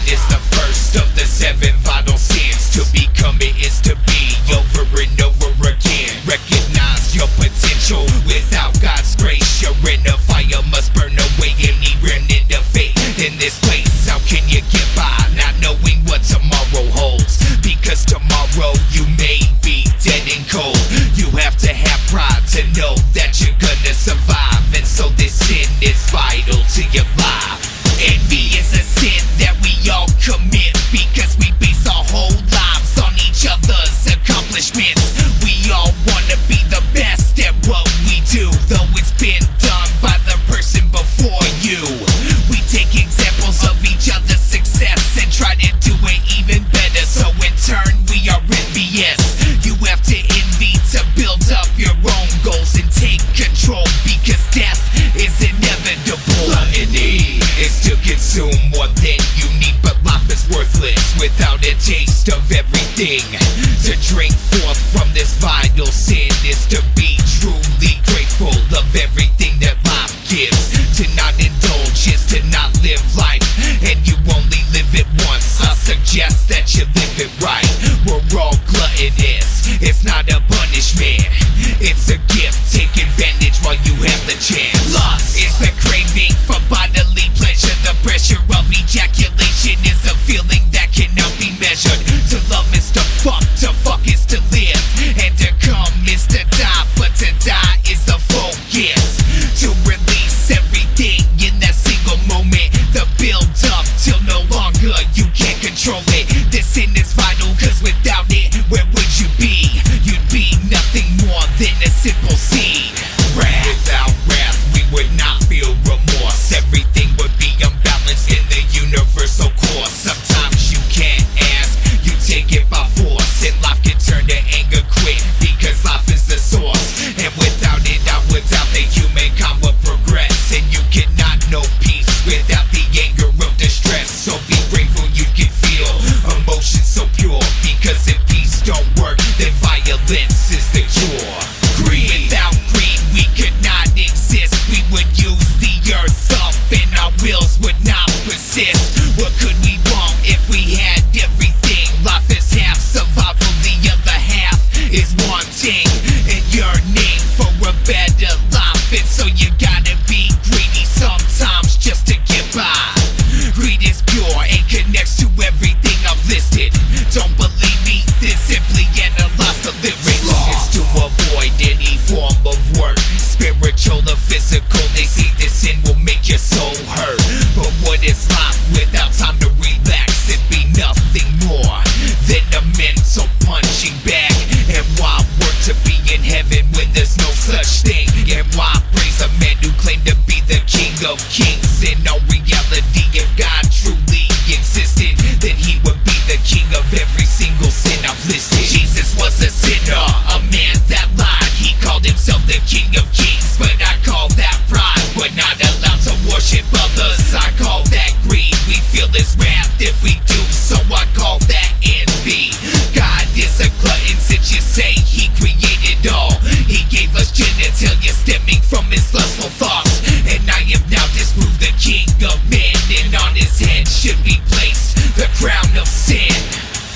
is the first of the 7 vital sins. To become it is to be over and over again. Recognize your potential. Without God's grace, you're in a fire, must burn away any remnant of faith in this place. How can you get by not knowing what tomorrow holds? Because tomorrow you may be dead and cold. You have to have pride to know that you're gonna survive, and so this sin is vital to your life. Envy is a sin that we all commit because we base our whole lives on each other's accomplishments. We all wanna be the best at what we do, though it's been done by the person before you. We take examples of each other's success and try to do it even better, so in turn we are envious. You have to envy to build up your own goals and take control, because death is inevitable. Gluttony is to consume more than you need, but life is worthless without a taste of everything. To drink forth from this vital sin is to be truly grateful of everything that life gives. To not indulge is to not live life, and you only live it once. I suggest that you live it right. We're all gluttonous, it's not a punishment, it's a gift. Take advantage while you have the chance. Lust is the craving for bodily pleasure. The pressure of ejaculation is a feeling that cannot be measured. To love is to fuck is to live, and to come is to die, but to die is the focus. To release everything in that single moment, the build up till no longer you can't control it. This sin is vital, cause without it, where would you be? You'd be nothing more than a simple seed. Wrath. Without wrath, we would not feel remorse. Everything would be unbalanced in the universal course. Sometimes you can't ask, you take it by force, and life can turn to anger quick, because life is the source. And without it, I would doubt that humankind would progress. And you cannot know peace without the anger of distress. So be grateful you can feel emotions so pure, because if peace don't work, then violence is the cure. Greed. Without greed, we could not exist. We would use the earth up, and our wills would not persist. What could we want if we had everything? Life is half survival, the other half is wanting and yearning for a better life. And so you gotta be greedy sometimes just to get by. Greed is pure and connects to everything I've listed. Don't believe me? Then simply analyze the lyrics. It's to avoid any form of work, spiritual or physical. They say this sin will make your soul hurt, but what is life without time to relax? It'd be nothing more than a mental punching bag. And why work to be in heaven when there's no such thing? And why praise a man who claimed to be the king of kings? In all reality, if God truly existed, then he would be the king of every single sin I've listed. Jesus was a sinner, a man that lied. He called himself the king of kings, but I call that pride. We're not allowed to worship others, I call that greed. We feel his wrath if we